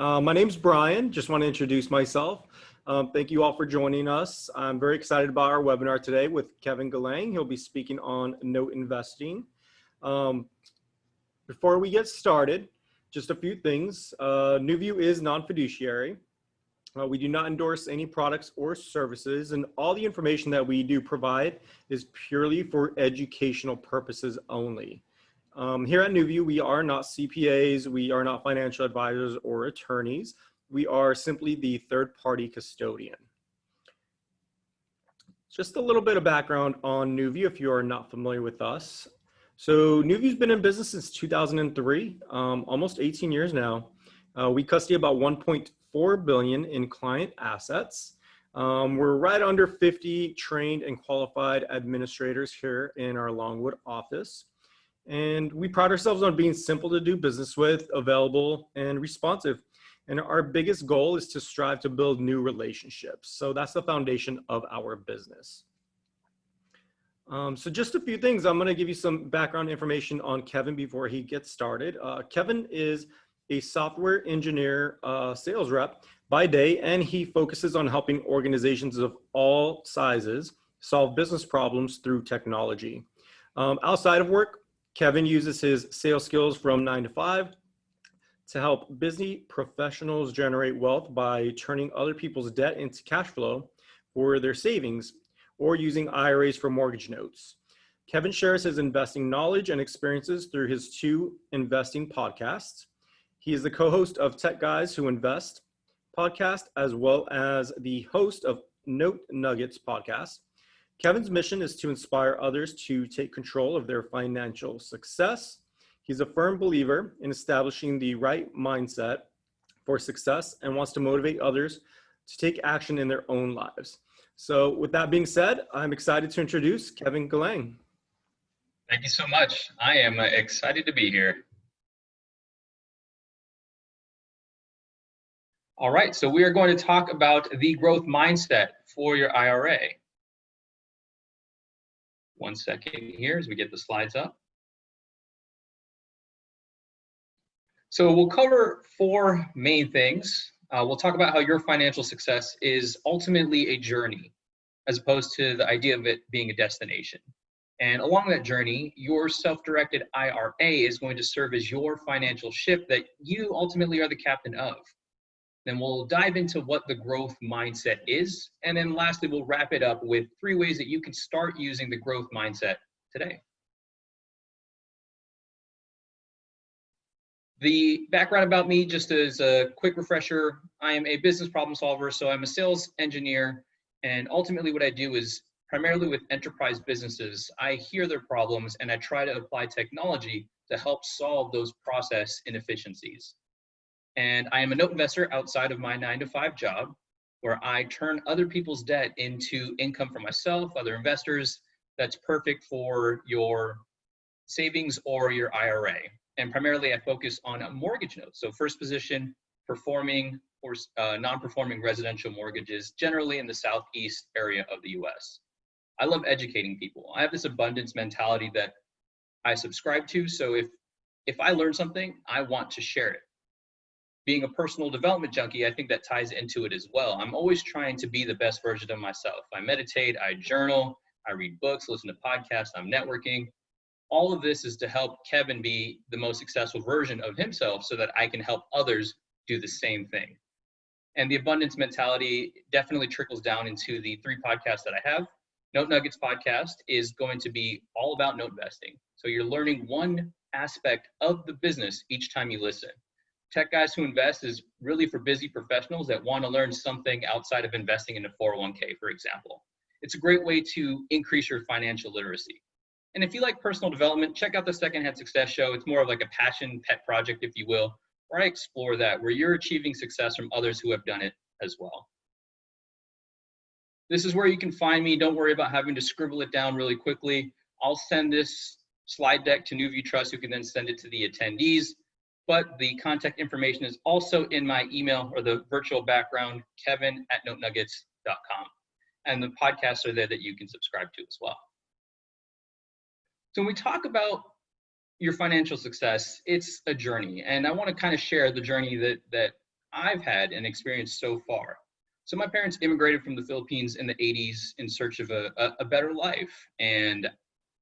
My name's Brian. Just want to introduce myself. Thank you all for joining us. I'm very excited about our webinar today with Kevin Galang. He'll be speaking on note investing. Before we get started, just a few things. NuView is non-fiduciary. We do not endorse any products or services, and all the information that we do provide is purely for educational purposes only. Here at NuView, we are not CPAs, we are not financial advisors or attorneys. We are simply the third-party custodian. Just a little bit of background on NuView if you are not familiar with us. So NuView's been in business since 2003, almost 18 years now. We custody about 1.4 billion in client assets. We're right under 50 trained and qualified administrators here in our Longwood office. And we pride ourselves on being simple to do business with, available, and responsive. And our biggest goal is to strive to build new relationships. So that's the foundation of our business. So just a few things. I'm going to give you some background information on Kevin before he gets started. Kevin is a software engineer sales rep by day, and he focuses on helping organizations of all sizes solve business problems through technology. Outside of work, Kevin uses his sales skills from 9 to 5 to help busy professionals generate wealth by turning other people's debt into cash flow for their savings or using IRAs for mortgage notes. Kevin shares his investing knowledge and experiences through his 2 investing podcasts. He is the co-host of Tech Guys Who Invest podcast, as well as the host of Note Nuggets podcast. Kevin's mission is to inspire others to take control of their financial success. He's a firm believer in establishing the right mindset for success and wants to motivate others to take action in their own lives. So with that being said, I'm excited to introduce Kevin Galang. Thank you so much. I am excited to be here. All right, so we are going to talk about the growth mindset for your IRA. One second here as we get the slides up. So we'll cover 4 main things. We'll talk about how your financial success is ultimately a journey, as opposed to the idea of it being a destination. And along that journey, your self-directed IRA is going to serve as your financial ship that you ultimately are the captain of. Then we'll dive into what the growth mindset is. And then lastly, we'll wrap it up with 3 ways that you can start using the growth mindset today. The background about me, just as a quick refresher, I am a business problem solver. So I'm a sales engineer. And ultimately what I do is primarily with enterprise businesses, I hear their problems and I try to apply technology to help solve those process inefficiencies. And I am a note investor outside of my 9 to 5 job, where I turn other people's debt into income for myself, other investors. That's perfect for your savings or your IRA. And primarily I focus on mortgage notes. So first position, performing or non-performing residential mortgages, generally in the Southeast area of the US. I love educating people. I have this abundance mentality that I subscribe to. So if I learn something, I want to share it. Being a personal development junkie, I think that ties into it as well. I'm always trying to be the best version of myself. I meditate, I journal, I read books, listen to podcasts, I'm networking. All of this is to help Kevin be the most successful version of himself so that I can help others do the same thing. And the abundance mentality definitely trickles down into the 3 podcasts that I have. Note Nuggets podcast is going to be all about note investing. So you're learning one aspect of the business each time you listen. Tech Guys Who Invest is really for busy professionals that want to learn something outside of investing in a 401k, for example. It's a great way to increase your financial literacy. And if you like personal development, check out the Secondhand Success Show. It's more of like a passion pet project, if you will, where I explore that, where you're achieving success from others who have done it as well. This is where you can find me. Don't worry about having to scribble it down really quickly. I'll send this slide deck to NuView Trust, who can then send it to the attendees. But the contact information is also in my email or the virtual background, kevin@notenuggets.com. And the podcasts are there that you can subscribe to as well. So when we talk about your financial success, it's a journey. And I want to kind of share the journey that I've had and experienced so far. So my parents immigrated from the Philippines in the 80s in search of a better life. And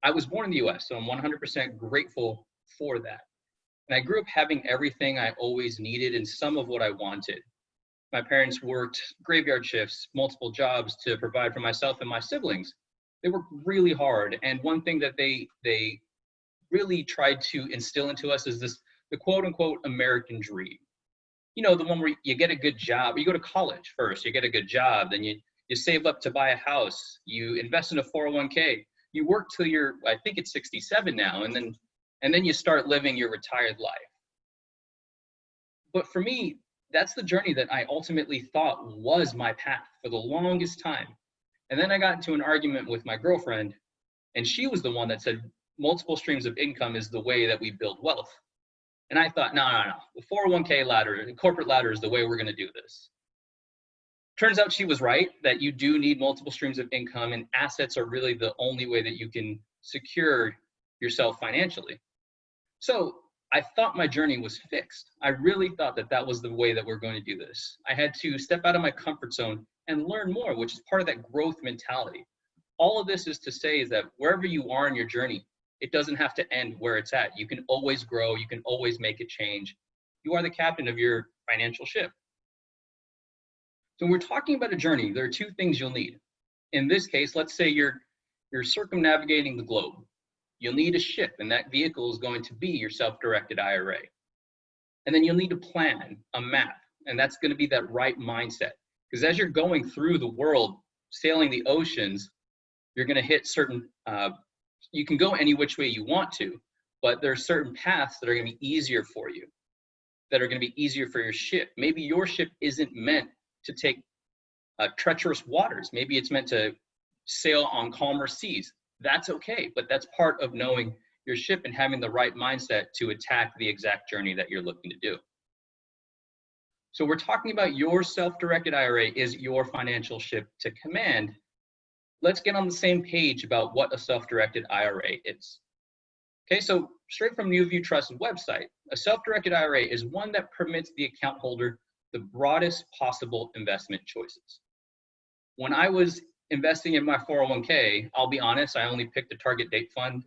I was born in the US, so I'm 100% grateful for that. And I grew up having everything I always needed and some of what I wanted. My parents worked graveyard shifts, multiple jobs to provide for myself and my siblings. They worked really hard. And one thing that they really tried to instill into us is the quote unquote American dream. You know, the one where you get a good job, you go to college first, you get a good job, then you save up to buy a house, you invest in a 401k, you work till you're, I think it's 67 now, and then you start living your retired life. But for me, that's the journey that I ultimately thought was my path for the longest time. And then I got into an argument with my girlfriend, and she was the one that said multiple streams of income is the way that we build wealth. And I thought, no. The 401k ladder, the corporate ladder is the way we're going to do this. Turns out she was right, that you do need multiple streams of income, and assets are really the only way that you can secure yourself financially. So I thought my journey was fixed. I really thought that that was the way that we're going to do this. I had to step out of my comfort zone and learn more, which is part of that growth mentality. All of this is to say is that wherever you are in your journey, it doesn't have to end where it's at. You can always grow. You can always make a change. You are the captain of your financial ship. So when we're talking about a journey, there are two things you'll need. In this case, let's say you're circumnavigating the globe. You'll need a ship, and that vehicle is going to be your self-directed IRA. And then you'll need a plan, a map, and that's going to be that right mindset. Because as you're going through the world, sailing the oceans, you're going to hit certain you can go any which way you want to, but there are certain paths that are going to be easier for you, that are going to be easier for your ship. Maybe your ship isn't meant to take treacherous waters. Maybe it's meant to sail on calmer seas. That's okay, but that's part of knowing your ship and having the right mindset to attack the exact journey that you're looking to do. So we're talking about your self-directed IRA is your financial ship to command. Let's get on the same page about what a self-directed IRA is. Okay, so straight from NewView Trust's website, a self-directed IRA is one that permits the account holder the broadest possible investment choices. When I was investing in my 401k, I'll be honest, I only picked a target date fund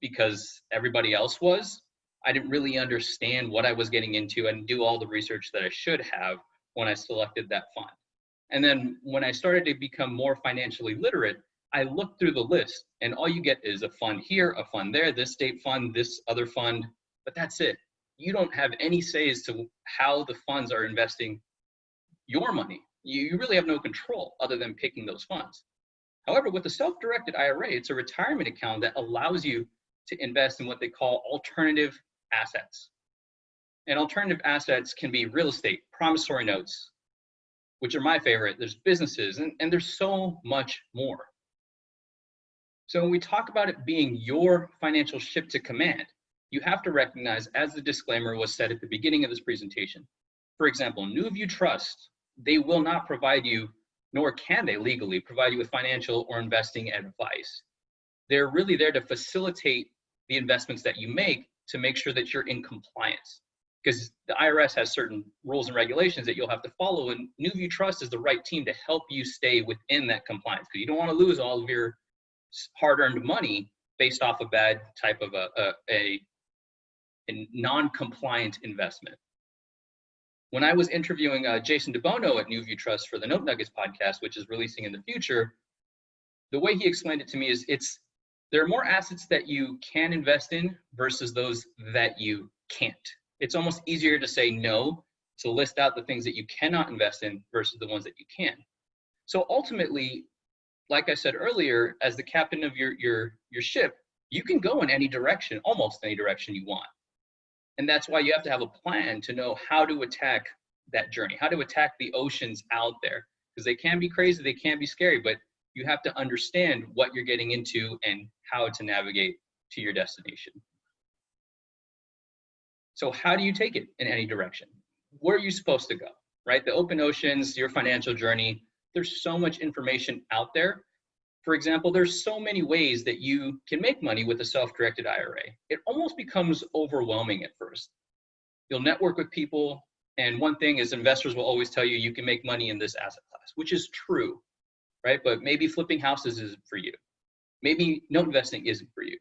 because everybody else was. I didn't really understand what I was getting into and do all the research that I should have when I selected that fund. And then when I started to become more financially literate, I looked through the list and all you get is a fund here, a fund there, this state fund, this other fund, but that's it. You don't have any say as to how the funds are investing your money. You really have no control other than picking those funds. However, with the self-directed IRA, it's a retirement account that allows you to invest in what they call alternative assets. And alternative assets can be real estate, promissory notes, which are my favorite. There's businesses, and there's so much more. So when we talk about it being your financial ship to command, you have to recognize, as the disclaimer was said at the beginning of this presentation, for example, NewView Trust, they will not provide you, nor can they legally provide you with financial or investing advice. They're really there to facilitate the investments that you make sure that you're in compliance. Because the IRS has certain rules and regulations that you'll have to follow, and NewView Trust is the right team to help you stay within that compliance. Because you don't want to lose all of your hard-earned money based off a bad type of a non-compliant investment. When I was interviewing Jason DeBono at NewView Trust for the Note Nuggets podcast, which is releasing in the future, the way he explained it to me is there are more assets that you can invest in versus those that you can't. It's almost easier to say no, to list out the things that you cannot invest in versus the ones that you can. So ultimately, like I said earlier, as the captain of your ship, you can go in any direction, almost any direction you want. And that's why you have to have a plan to know how to attack that journey, how to attack the oceans out there, because they can be crazy, they can be scary, but you have to understand what you're getting into and how to navigate to your destination. So how do you take it in any direction? Where are you supposed to go, right? The open oceans, your financial journey, there's so much information out there. For example, there's so many ways that you can make money with a self-directed IRA. It almost becomes overwhelming at first. You'll network with people, And one thing is investors will always tell you can make money in this asset class, which is true, right? But maybe flipping houses isn't for you. Maybe note investing isn't for you.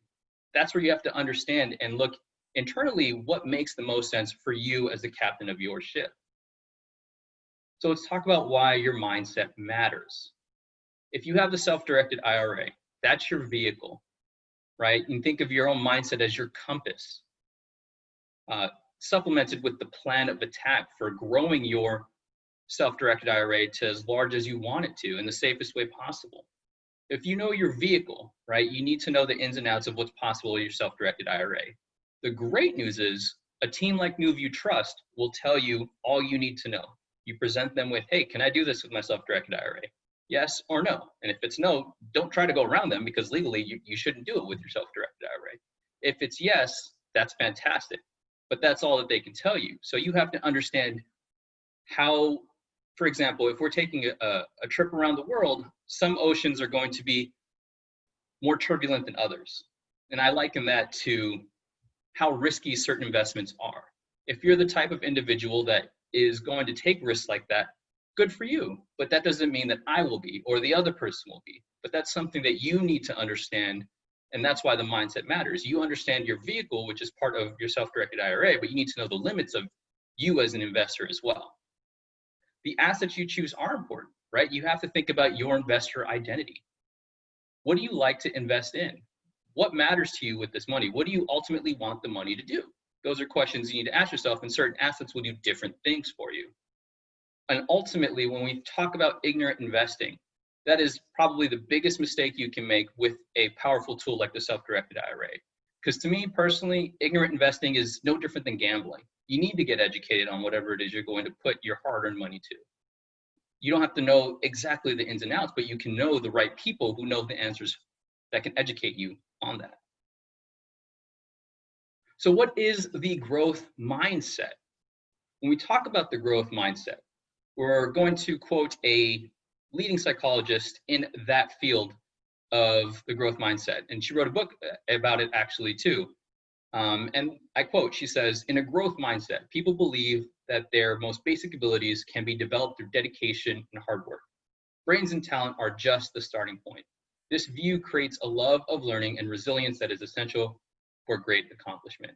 That's where you have to understand and look internally what makes the most sense for you as the captain of your ship. So let's talk about why your mindset matters. If you have the self-directed IRA, that's your vehicle, right? And think of your own mindset as your compass, supplemented with the plan of attack for growing your self-directed IRA to as large as you want it to in the safest way possible. If you know your vehicle, right, you need to know the ins and outs of what's possible with your self-directed IRA. The great news is a team like NewView Trust will tell you all you need to know. You present them with, hey, can I do this with my self-directed IRA? Yes or no. And if it's no, don't try to go around them because legally you shouldn't do it with your self-directed IRA. If it's yes, that's fantastic. But that's all that they can tell you. So you have to understand how, for example, if we're taking a trip around the world, some oceans are going to be more turbulent than others. And I liken that to how risky certain investments are. If you're the type of individual that is going to take risks like that, good for you. But that doesn't mean that I will be or the other person will be. But that's something that you need to understand. And that's why the mindset matters. You understand your vehicle, which is part of your self-directed IRA, but you need to know the limits of you as an investor as well. The assets you choose are important, right? You have to think about your investor identity. What do you like to invest in? What matters to you with this money? What do you ultimately want the money to do? Those are questions you need to ask yourself, and certain assets will do different things for you. And ultimately, when we talk about ignorant investing, that is probably the biggest mistake you can make with a powerful tool like the self-directed IRA. Because to me personally, ignorant investing is no different than gambling. You need to get educated on whatever it is you're going to put your hard-earned money to. You don't have to know exactly the ins and outs, but you can know the right people who know the answers that can educate you on that. So what is the growth mindset? When we talk about the growth mindset, we're going to quote a leading psychologist in that field of the growth mindset. And she wrote a book about it actually too. And I quote, she says, in a growth mindset, people believe that their most basic abilities can be developed through dedication and hard work. Brains and talent are just the starting point. This view creates a love of learning and resilience that is essential for great accomplishment.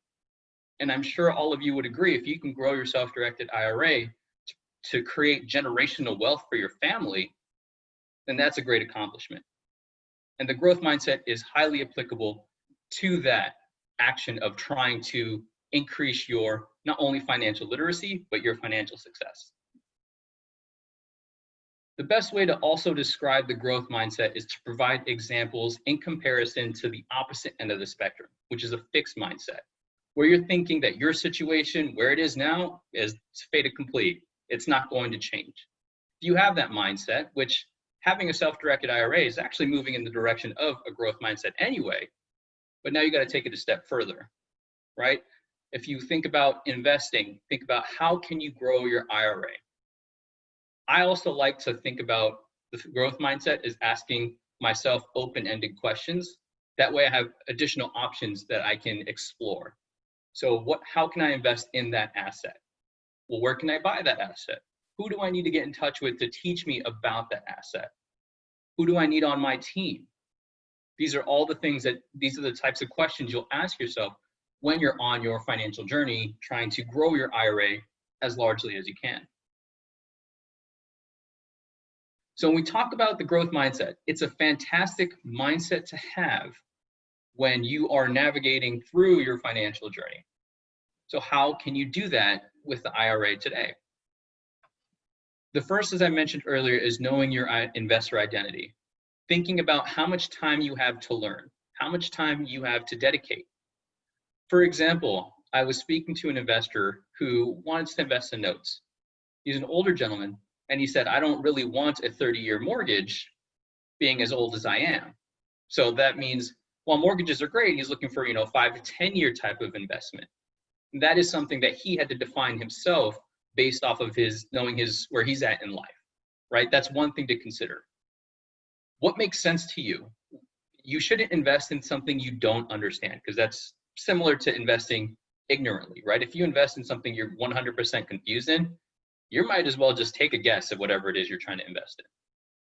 And I'm sure all of you would agree, if you can grow your self-directed IRA to create generational wealth for your family, then that's a great accomplishment. And the growth mindset is highly applicable to that action of trying to increase your not only financial literacy, but your financial success. The best way to also describe the growth mindset is to provide examples in comparison to the opposite end of the spectrum, which is a fixed mindset, where you're thinking that your situation, where it is now, is fait accompli. It's not going to change. If you have that mindset, which having a self-directed IRA is actually moving in the direction of a growth mindset anyway, but now you got to take it a step further, right? If you think about investing, think about how can you grow your IRA? I also like to think about the growth mindset as asking myself open-ended questions. That way I have additional options that I can explore. So how can I invest in that asset? Well, where can I buy that asset? Who do I need to get in touch with to teach me about that asset? Who do I need on my team? These are all the things these are the types of questions you'll ask yourself when you're on your financial journey, trying to grow your IRA as largely as you can. So when we talk about the growth mindset, it's a fantastic mindset to have when you are navigating through your financial journey. So how can you do that with the IRA today? The first, as I mentioned earlier, is knowing your investor identity. Thinking about how much time you have to learn, how much time you have to dedicate. For example, I was speaking to an investor who wanted to invest in notes. He's an older gentleman, and he said, I don't really want a 30-year mortgage being as old as I am. So that means while mortgages are great, he's looking for, 5 to 10 year type of investment. And that is something that he had to define himself based off of knowing where he's at in life, right? That's one thing to consider. What makes sense to you? You shouldn't invest in something you don't understand, because that's similar to investing ignorantly, right? If you invest in something you're 100% confused in, you might as well just take a guess at whatever it is you're trying to invest in,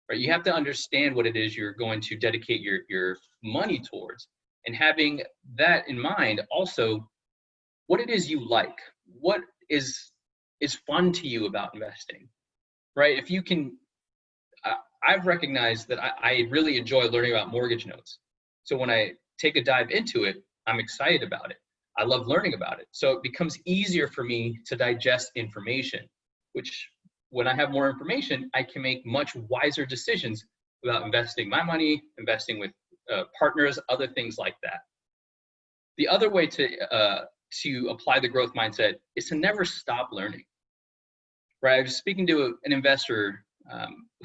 right? You have to understand what it is you're going to dedicate your money towards. And having that in mind, also what it is you like, what is fun to you about investing, right? If you can, I've recognized that I really enjoy learning about mortgage notes. So when I take a dive into it, I'm excited about it. I love learning about it. So it becomes easier for me to digest information, which when I have more information, I can make much wiser decisions about investing my money, investing with partners, other things like that. The other way to apply the growth mindset is to never stop learning, right? I was speaking to an investor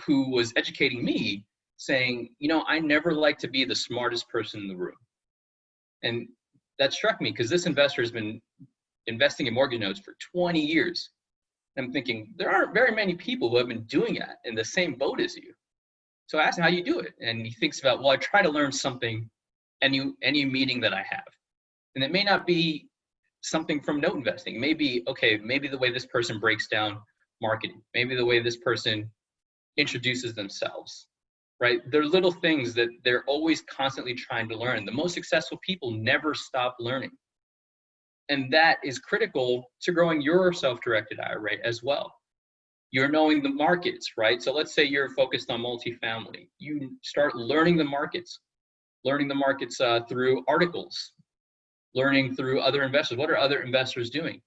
who was educating me, saying, I never like to be the smartest person in the room. And that struck me because this investor has been investing in mortgage notes for 20 years. I'm thinking, there aren't very many people who have been doing that in the same boat as you. So I asked him, how do you do it? And he thinks about, well, I try to learn something any meeting that I have. And it may not be something from note investing. Maybe the way this person breaks down marketing, maybe the way this person introduces themselves, right? They're little things that they're always constantly trying to learn. The most successful people never stop learning. And that is critical to growing your self-directed IRA as well. You're knowing the markets, right? So let's say you're focused on multifamily. You start learning the markets through articles, learning through other investors. What are other investors doing?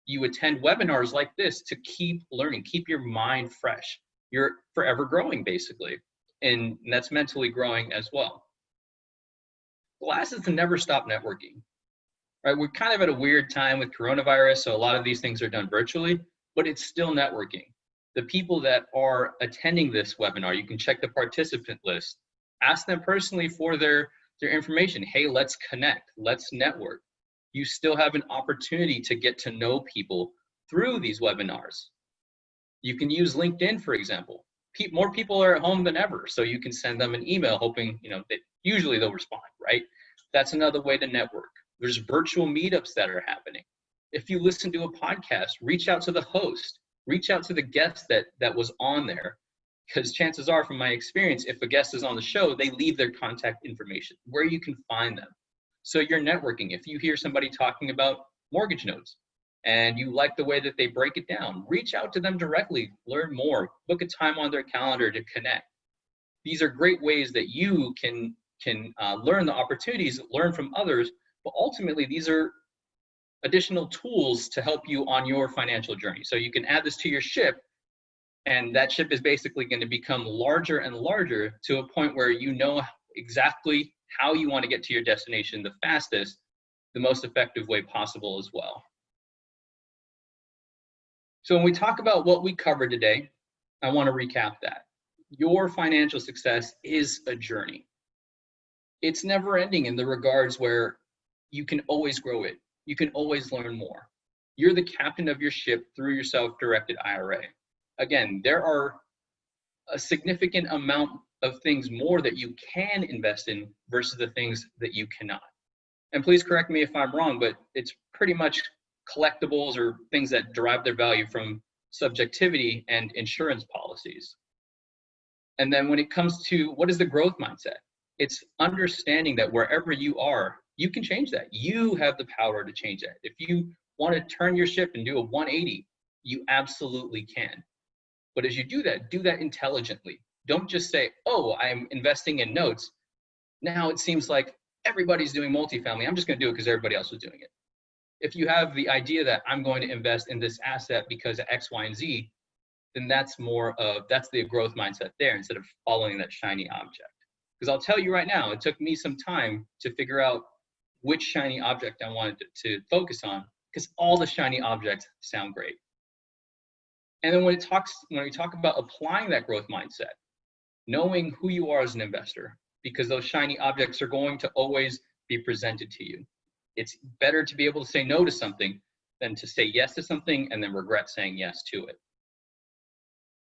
You attend webinars like this to keep learning, keep your mind fresh. You're forever growing, basically. And that's mentally growing as well. The last is to never stop networking, right? We're kind of at a weird time with coronavirus, so a lot of these things are done virtually, but it's still networking. The people that are attending this webinar, you can check the participant list, ask them personally for their information. Hey, let's connect, let's network. You still have an opportunity to get to know people through these webinars. You can use LinkedIn, for example. More people are at home than ever, so you can send them an email hoping, that usually they'll respond, right? That's another way to network. There's virtual meetups that are happening. If you listen to a podcast, reach out to the host, reach out to the guest that was on there, because chances are, from my experience, if a guest is on the show, they leave their contact information where you can find them. So you're networking. If you hear somebody talking about mortgage notes and you like the way that they break it down, reach out to them directly, learn more, book a time on their calendar to connect. These are great ways that you can learn the opportunities, learn from others, but ultimately these are additional tools to help you on your financial journey. So you can add this to your ship, and that ship is basically going to become larger and larger to a point where you know exactly how you want to get to your destination the fastest, the most effective way possible as well. So when we talk about what we covered today, I want to recap that. Your financial success is a journey. It's never ending in the regards where you can always grow it. You can always learn more. You're the captain of your ship through your self-directed IRA. Again, there are a significant amount of things more that you can invest in versus the things that you cannot. And please correct me if I'm wrong, but it's pretty much collectibles or things that derive their value from subjectivity and insurance policies. And then when it comes to what is the growth mindset, it's understanding that wherever you are, you can change that. You have the power to change that. If you want to turn your ship and do a 180, you absolutely can. But as you do that intelligently. Don't just say, oh, I'm investing in notes. Now it seems like everybody's doing multifamily. I'm just going to do it because everybody else was doing it. If you have the idea that I'm going to invest in this asset because of X, Y, and Z, then that's the growth mindset there instead of following that shiny object. Because I'll tell you right now, it took me some time to figure out which shiny object I wanted to focus on, because all the shiny objects sound great. And then when we talk about applying that growth mindset, knowing who you are as an investor, because those shiny objects are going to always be presented to you. It's better to be able to say no to something than to say yes to something and then regret saying yes to it.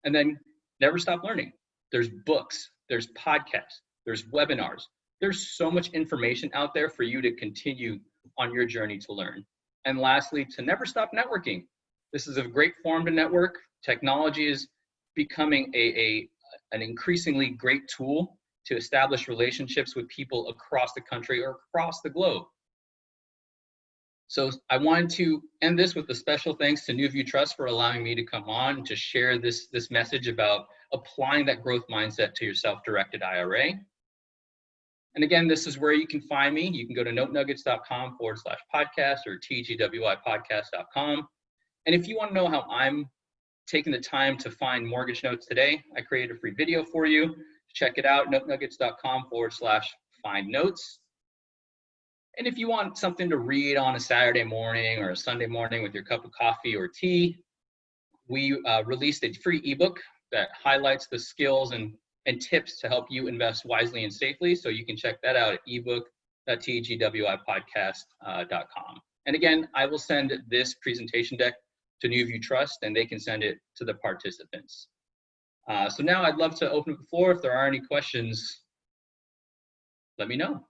And then never stop learning. There's books, there's podcasts, there's webinars. There's so much information out there for you to continue on your journey to learn. And lastly, to never stop networking. This is a great forum to network. Technology is becoming an increasingly great tool to establish relationships with people across the country or across the globe. So I wanted to end this with a special thanks to New View Trust for allowing me to come on to share this message about applying that growth mindset to your self-directed IRA. And again, this is where you can find me. You can go to notenuggets.com/podcast or tgwipodcast.com. And if you want to know how I'm taking the time to find mortgage notes today, I created a free video for you. Check it out, notenuggets.com/find notes. And if you want something to read on a Saturday morning or a Sunday morning with your cup of coffee or tea, we released a free ebook that highlights the skills and tips to help you invest wisely and safely. So you can check that out at ebook.tgwipodcast.com. And again, I will send this presentation deck to New View Trust, and they can send it to the participants. So now I'd love to open up the floor. If there are any questions, let me know.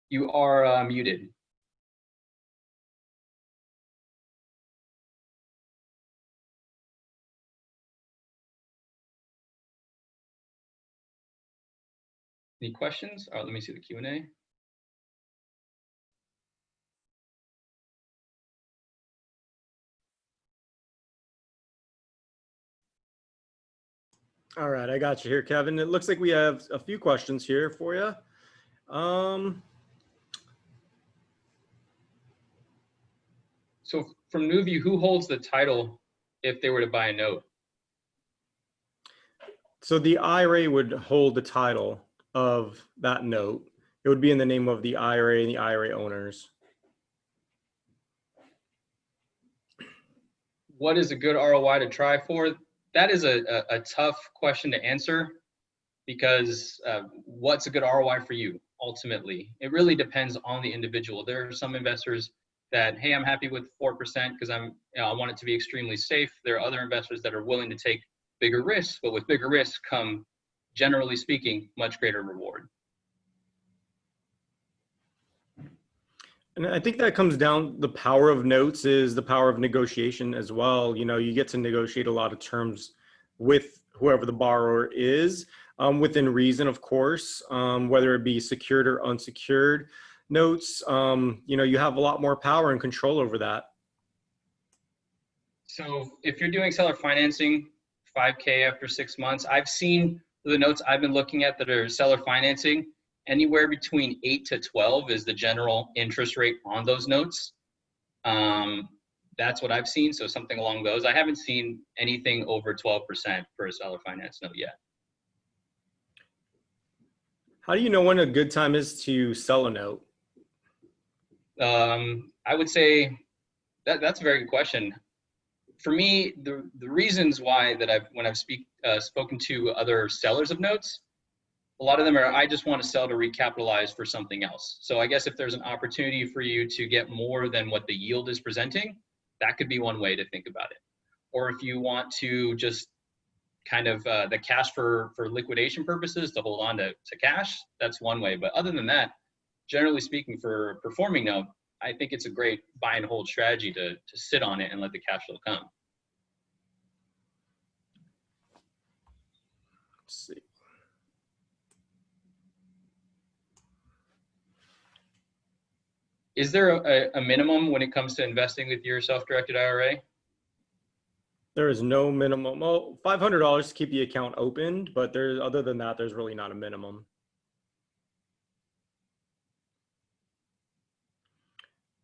You are muted. Any questions? Let me see the Q&A. All right, I got you here, Kevin. It looks like we have a few questions here for you. So from New View, who holds the title if they were to buy a note? So the IRA would hold the title of that note. It would be in the name of the IRA and the IRA owners. What is a good ROI to try for? That is a tough question to answer, because what's a good ROI for you ultimately? It really depends on the individual. There are some investors that, hey, I'm happy with 4% because I want it to be extremely safe. There are other investors that are willing to take bigger risks, but with bigger risks come, generally speaking, much greater reward. And I think that comes down, the power of notes is the power of negotiation as well. You know, you get to negotiate a lot of terms with whoever the borrower is, within reason, of course, whether it be secured or unsecured notes. You know, you have a lot more power and control over that. So if you're doing seller financing, 5K after 6 months, I've seen the notes I've been looking at that are seller financing, anywhere between 8 to 12 is the general interest rate on those notes. That's what I've seen. So something along those. I haven't seen anything over 12% for a seller finance note yet. How do you know when a good time is to sell a note? I would say that's a very good question. For me, the reasons why that when I've spoken to other sellers of notes, a lot of them are, I just want to sell to recapitalize for something else. So I guess if there's an opportunity for you to get more than what the yield is presenting, that could be one way to think about it. Or if you want to just kind of the cash for liquidation purposes, to hold on to cash, that's one way. But other than that, generally speaking, for a performing note, I think it's a great buy and hold strategy to sit on it and let the cash flow come. Let's see. Is there a minimum when it comes to investing with your self-directed IRA? There is no minimum. Well, $500 to keep the account opened, but other than that, there's really not a minimum.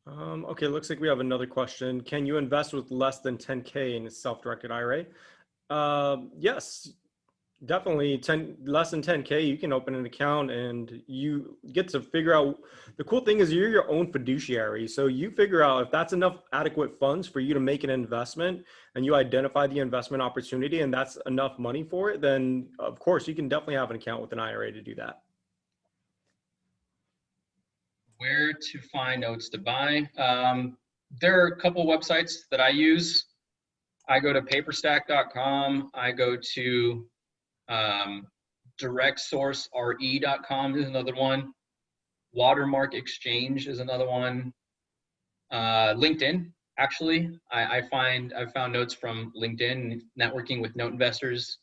Okay, looks like we have another question. Can you invest with less than 10K in a self-directed IRA? Yes, definitely. Less than 10K, you can open an account and you get to figure out. The cool thing is you're your own fiduciary. So you figure out if that's enough adequate funds for you to make an investment, and you identify the investment opportunity and that's enough money for it, then of course you can definitely have an account with an IRA to do that. Where to find notes to buy? There are a couple websites that I use. I go to paperstack.com. I go to DirectSourceRE.com is another one. Watermark Exchange is another one. LinkedIn, actually, I've found notes from LinkedIn, networking with note investors.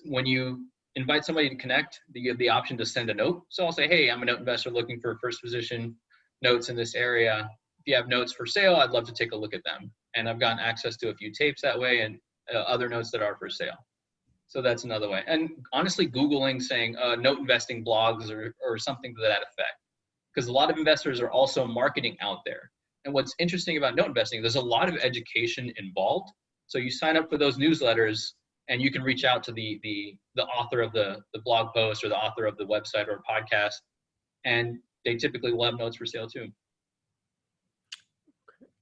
When you invite somebody to connect, you have the option to send a note. So I'll say, hey, I'm a note investor looking for first position notes in this area. If you have notes for sale, I'd love to take a look at them. And I've gotten access to a few tapes that way, and other notes that are for sale. So that's another way. And honestly, Googling saying note investing blogs or something to that effect, because a lot of investors are also marketing out there. And what's interesting about note investing, there's a lot of education involved. So you sign up for those newsletters, and you can reach out to the author of the blog post or the author of the website or podcast, and they typically will have notes for sale too.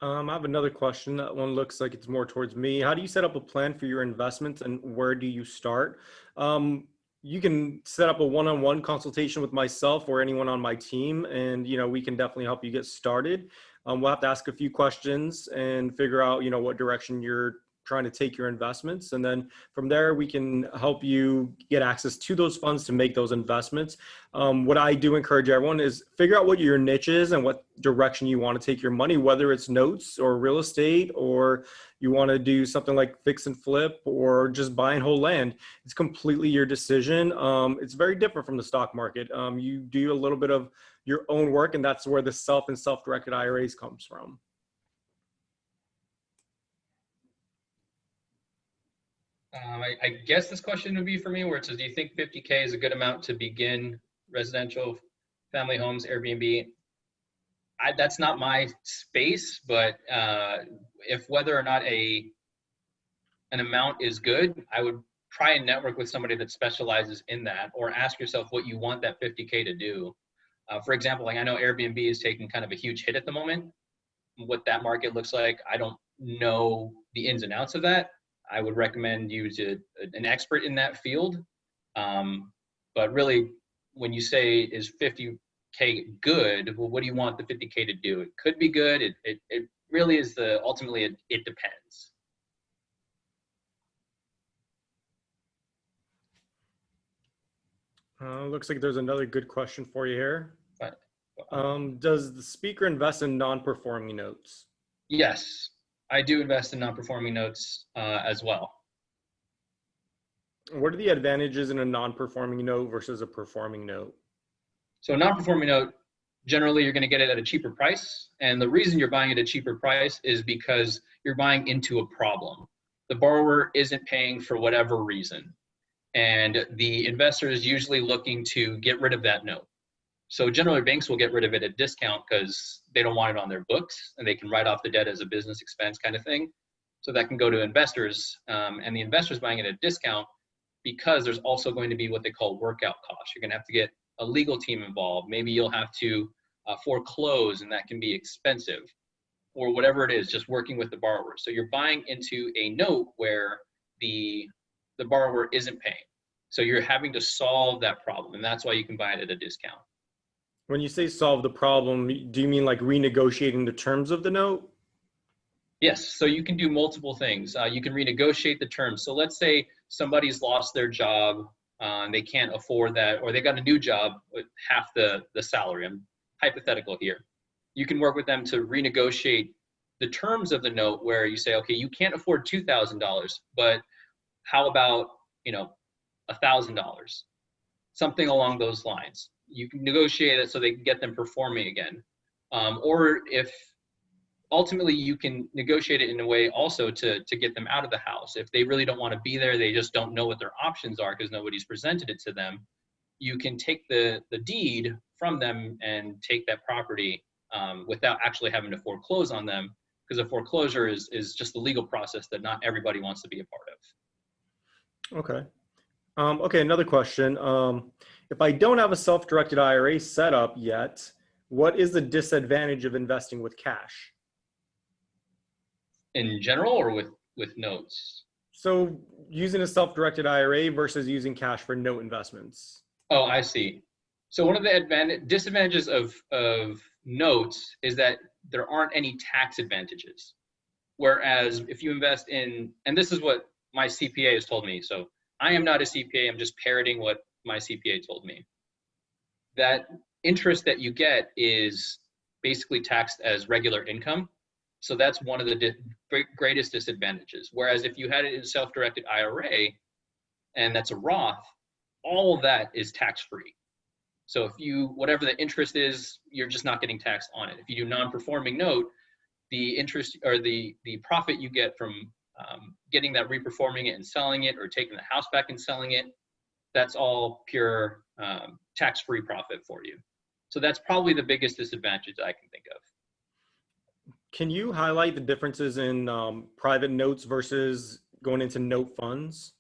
I have another question. That one looks like it's more towards me. How do you set up a plan for your investments, and where do you start? You can set up a one-on-one consultation with myself or anyone on my team, and we can definitely help you get started. We'll have to ask a few questions and figure out what direction you're trying to take your investments, and then from there we can help you get access to those funds to make those investments. What I do encourage everyone is figure out what your niche is and what direction you want to take your money, whether it's notes or real estate, or you want to do something like fix and flip or just buy and hold land. It's completely your decision. It's very different from the stock market. You do a little bit of your own work, and that's where the self-directed IRAs comes from. I guess this question would be for me, where it says, do you think 50K is a good amount to begin residential family homes, Airbnb? That's not my space, but if whether or not an amount is good, I would try and network with somebody that specializes in that, or ask yourself what you want that 50K to do. For example, like I know Airbnb is taking kind of a huge hit at the moment. What that market looks like, I don't know the ins and outs of that. I would recommend you to an expert in that field. But really, when you say is 50K good, well, what do you want the 50K to do? It could be good. It really is ultimately it depends. Looks like there's another good question for you here. But, does the speaker invest in non-performing notes? yes, I do invest in non-performing notes as well. What are the advantages in a non-performing note versus a performing note? So a non-performing note, generally you're going to get it at a cheaper price. And the reason you're buying it at a cheaper price is because you're buying into a problem. The borrower isn't paying for whatever reason, and the investor is usually looking to get rid of that note. So generally banks will get rid of it at discount because they don't want it on their books, and they can write off the debt as a business expense kind of thing. So that can go to investors, and the investors buying it at a discount because there's also going to be what they call workout costs. You're going to have to get a legal team involved. Maybe you'll have to foreclose, and that can be expensive, or whatever it is, just working with the borrower. So you're buying into a note where the borrower isn't paying. So you're having to solve that problem, and that's why you can buy it at a discount. When you say solve the problem, do you mean like renegotiating the terms of the note? Yes, so you can do multiple things. You can renegotiate the terms. So let's say somebody's lost their job, and they can't afford that, or they got a new job with half the salary. I'm hypothetical here. You can work with them to renegotiate the terms of the note, where you say, okay, you can't afford $2,000, but how about, $1,000? Something along those lines. You can negotiate it so they can get them performing again. Or if ultimately you can negotiate it in a way also to get them out of the house. If they really don't want to be there, they just don't know what their options are because nobody's presented it to them, you can take the deed from them and take that property without actually having to foreclose on them, because a foreclosure is just the legal process that not everybody wants to be a part of. Okay. Okay, another question. If I don't have a self-directed IRA set up yet, what is the disadvantage of investing with cash? In general, or with notes? So using a self-directed IRA versus using cash for note investments. Oh, I see. So one of the disadvantages of notes is that there aren't any tax advantages. Whereas if you invest in, and this is what my CPA has told me, so I am not a CPA. I'm just parroting what my CPA told me. That interest that you get is basically taxed as regular income. So that's one of the greatest disadvantages. Whereas if you had it in a self-directed IRA, and that's a Roth, all of that is tax-free. So if you, whatever the interest is, you're just not getting taxed on it. If you do non-performing note, the interest or the profit you get from getting that, reperforming it and selling it, or taking the house back and selling it, that's all pure tax-free profit for you. So that's probably the biggest disadvantage I can think of. Can you highlight the differences in private notes versus going into note funds?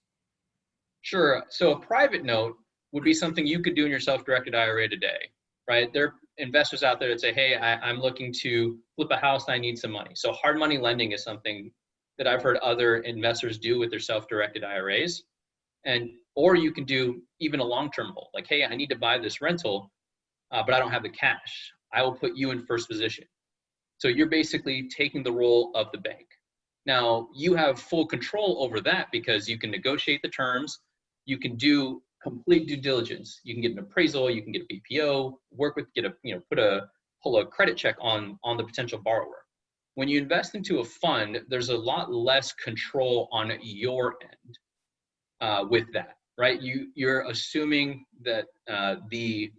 Sure. So a private note would be something you could do in your self-directed IRA today, right? There are investors out there that say, hey, I'm looking to flip a house and I need some money. So hard money lending is something that I've heard other investors do with their self-directed IRAs. Or you can do even a long-term hold, like, hey, I need to buy this rental, but I don't have the cash. I will put you in first position. So you're basically taking the role of the bank. Now, you have full control over that because you can negotiate the terms. You can do complete due diligence. You can get an appraisal. You can get a BPO. Work with, pull a credit check on the potential borrower. When you invest into a fund, there's a lot less control on your end with that, right? You're assuming that the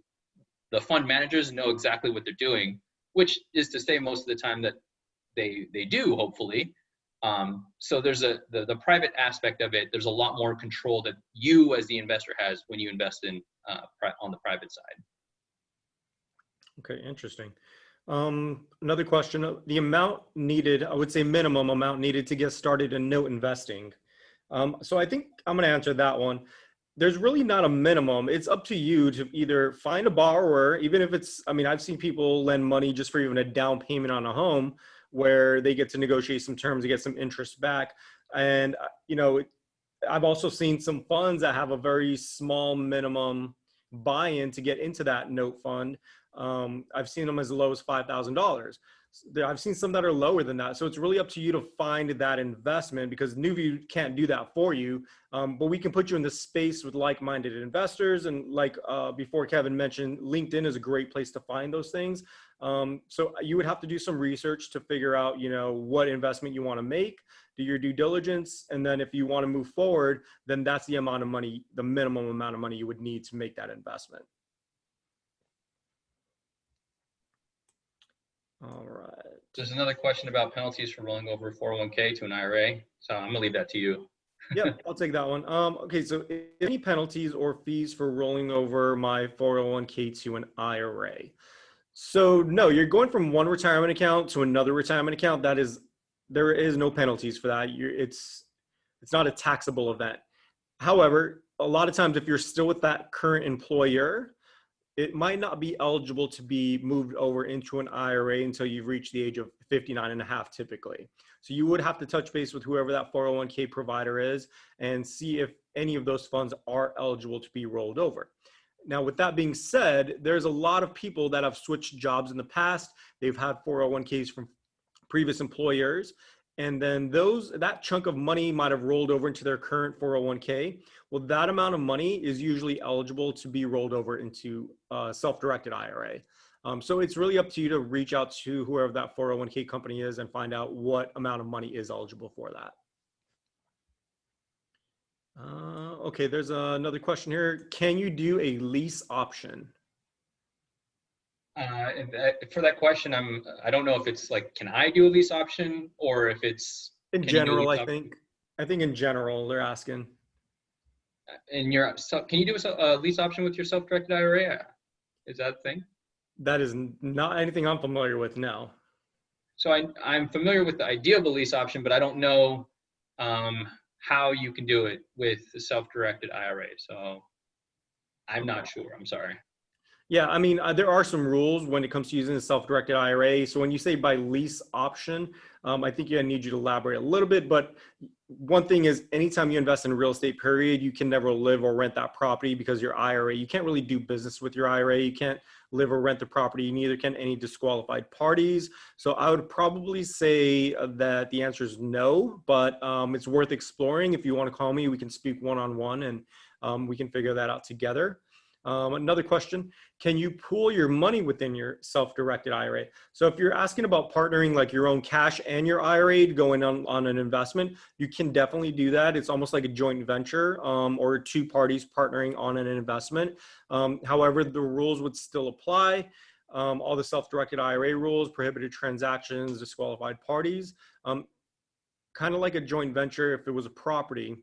fund managers know exactly what they're doing, which is to say most of the time that they do, hopefully. So there's the private aspect of it. There's a lot more control that you as the investor has when you invest in on the private side. Okay, interesting. Another question, the amount needed, I would say minimum amount needed to get started in note investing. So I think I'm going to answer that one. There's really not a minimum. It's up to you to either find a borrower, even if it's, I mean, I've seen people lend money just for even a down payment on a home where they get to negotiate some terms to get some interest back. And, I've also seen some funds that have a very small minimum buy-in to get into that note fund. I've seen them as low as $5,000. I've seen some that are lower than that. So it's really up to you to find that investment because Nuvie can't do that for you. But we can put you in the space with like-minded investors. And like before Kevin mentioned, LinkedIn is a great place to find those things. So you would have to do some research to figure out, what investment you want to make, do your due diligence. And then if you want to move forward, then that's the amount of money, the minimum amount of money you would need to make that investment. All right. There's another question about penalties for rolling over 401k to an IRA. So I'm gonna leave that to you. Yeah, I'll take that one. Okay, so any penalties or fees for rolling over my 401k to an IRA? So no, you're going from one retirement account to another retirement account. There is no penalties for that. It's not a taxable event. However, a lot of times if you're still with that current employer, it might not be eligible to be moved over into an IRA until you've reached the age of 59 and a half typically. So you would have to touch base with whoever that 401k provider is and see if any of those funds are eligible to be rolled over. Now, with that being said, there's a lot of people that have switched jobs in the past. They've had 401ks from previous employers. And then that chunk of money might have rolled over into their current 401k. Well, that amount of money is usually eligible to be rolled over into a self-directed IRA. So it's really up to you to reach out to whoever that 401k company is and find out what amount of money is eligible for that. Okay, there's another question here. Can you do a lease option? For that question, I don't know if it's like, can I do a lease option or if it's in general? I think in general they're asking. Can you do a lease option with your self-directed IRA? Is that a thing? That is not anything I'm familiar with. No. So I'm familiar with the idea of a lease option, but I don't know how you can do it with the self-directed IRA. So I'm not sure. I'm sorry. Yeah, I mean, there are some rules when it comes to using a self-directed IRA. So when you say by lease option, I think I need you to elaborate a little bit. But one thing is anytime you invest in real estate, period, you can never live or rent that property because your IRA, you can't really do business with your IRA. You can't live or rent the property. Neither can any disqualified parties. So I would probably say that the answer is no, but it's worth exploring. If you want to call me, we can speak one-on-one and we can figure that out together. Another question, can you pool your money within your self-directed IRA? So if you're asking about partnering like your own cash and your IRA to go in on an investment, you can definitely do that. It's almost like a joint venture or two parties partnering on an investment. However, the rules would still apply. All the self-directed IRA rules, prohibited transactions, disqualified parties, kind of like a joint venture if it was a property.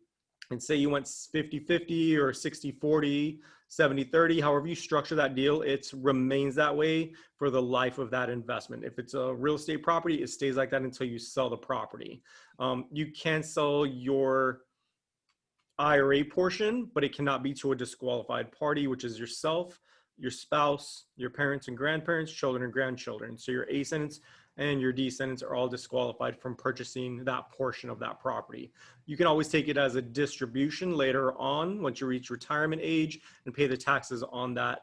And say you went 50-50 or 60-40, 70-30, however you structure that deal, it remains that way for the life of that investment. If it's a real estate property, it stays like that until you sell the property. You can sell your IRA portion, but it cannot be to a disqualified party, which is yourself, your spouse, your parents and grandparents, children and grandchildren. So your ascendants and your descendants are all disqualified from purchasing that portion of that property. You can always take it as a distribution later on once you reach retirement age and pay the taxes on that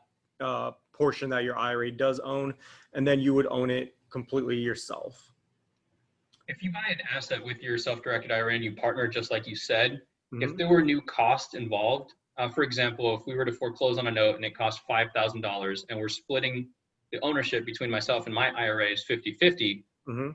portion that your IRA does own, and then you would own it completely yourself. If you buy an asset with your self-directed IRA and you partner, just like you said, if there were new costs involved, for example, if we were to foreclose on a note and it costs $5,000 and we're splitting the ownership between myself and my IRA is 50-50,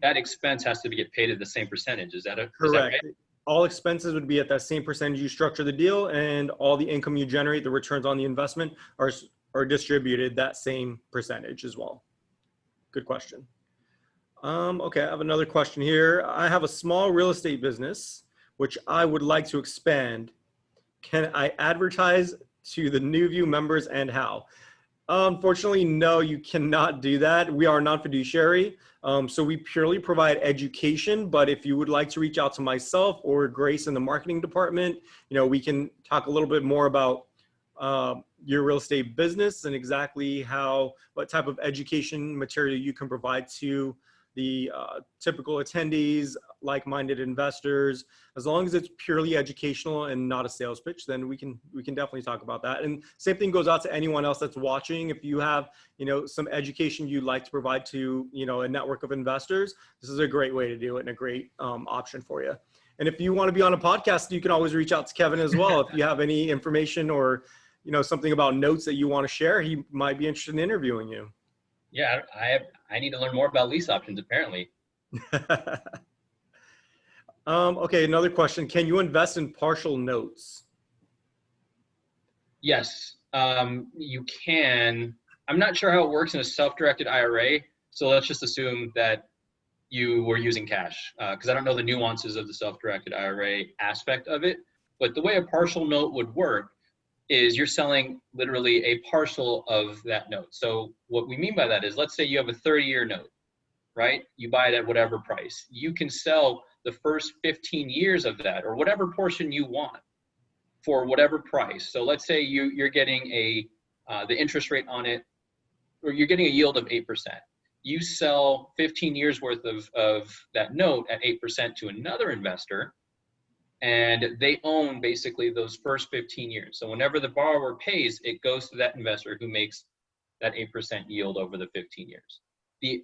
that expense has to get paid at the same percentage. Is that correct? Is that right? All expenses would be at that same percentage you structure the deal, and all the income you generate, the returns on the investment are distributed that same percentage as well. Good question. Okay, I have another question here. I have a small real estate business, which I would like to expand. Can I advertise to the New View members and how? Unfortunately, no, you cannot do that. We are non-fiduciary, so we purely provide education. But if you would like to reach out to myself or Grace in the marketing department, we can talk a little bit more about your real estate business and exactly what type of education material you can provide to the typical attendees, like-minded investors. As long as it's purely educational and not a sales pitch, then we can definitely talk about that. And same thing goes out to anyone else that's watching. If you have some education you'd like to provide to a network of investors, this is a great way to do it and a great option for you. And if you want to be on a podcast, you can always reach out to Kevin as well. If you have any information or something about notes that you want to share, he might be interested in interviewing you. Yeah, I need to learn more about lease options, apparently. Okay, another question. Can you invest in partial notes? Yes, you can. I'm not sure how it works in a self-directed IRA, so let's just assume that you were using cash, because I don't know the nuances of the self-directed IRA aspect of it. But the way a partial note would work is you're selling literally a parcel of that note. So what we mean by that is, let's say you have a 30-year note, right? You buy it at whatever price. You can sell the first 15 years of that, or whatever portion you want, for whatever price. So let's say you're getting the interest rate on it, or you're getting a yield of 8%. You sell 15 years worth of that note at 8% to another investor, and they own basically those first 15 years. So whenever the borrower pays, it goes to that investor who makes that 8% yield over the 15 years. The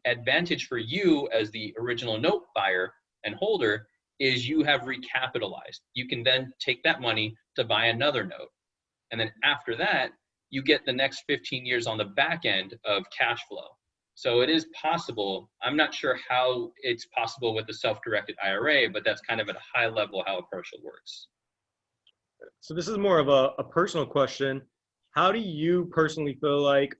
advantage for you as the original note buyer and holder is you have recapitalized. You can then take that money to buy another note. And then after that, you get the next 15 years on the back end of cash flow. So it is possible. I'm not sure how it's possible with the self-directed IRA, but that's kind of at a high level how a partial works. So this is more of a personal question. How do you personally feel like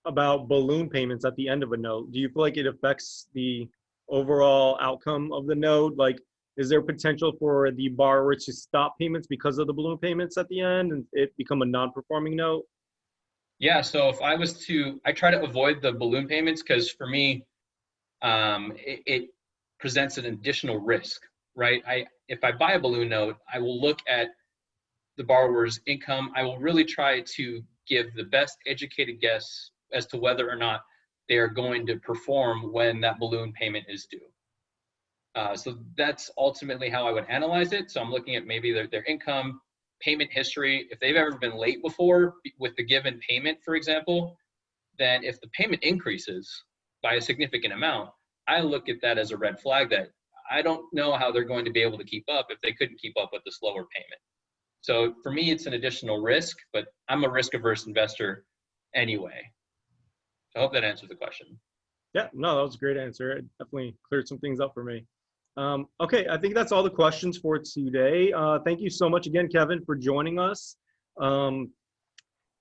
about balloon payments at the end of a note? Do you feel like it affects the overall outcome of the note? Like, is there potential for the borrower to stop payments because of the balloon payments at the end and it become a non-performing note? Yeah, so if I was I try to avoid the balloon payments because for me, it presents an additional risk, right? If I buy a balloon note, I will look at the borrower's income. I will really try to give the best educated guess as to whether or not they are going to perform when that balloon payment is due. So that's ultimately how I would analyze it. So I'm looking at maybe their income, payment history. If they've ever been late before with the given payment, for example, then if the payment increases by a significant amount, I look at that as a red flag that I don't know how they're going to be able to keep up if they couldn't keep up with the slower payment. So for me, it's an additional risk, but I'm a risk-averse investor anyway. I hope that answers the question. Yeah, no, that was a great answer. It definitely cleared some things up for me. Okay, I think that's all the questions for today. Thank you so much again, Kevin, for joining us.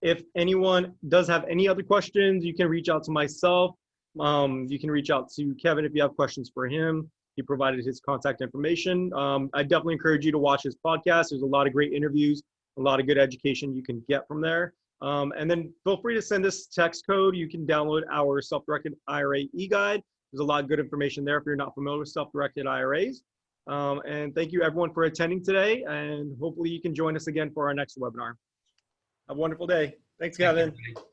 If anyone does have any other questions, you can reach out to myself. You can reach out to Kevin if you have questions for him. He provided his contact information. I definitely encourage you to watch his podcast. There's a lot of great interviews, a lot of good education you can get from there. And then feel free to send us text code. You can download our Self-Directed IRA e-guide. There's a lot of good information there if you're not familiar with Self-Directed IRAs. And thank you everyone for attending today. And hopefully you can join us again for our next webinar. Have a wonderful day. Thanks, Kevin. Thank you.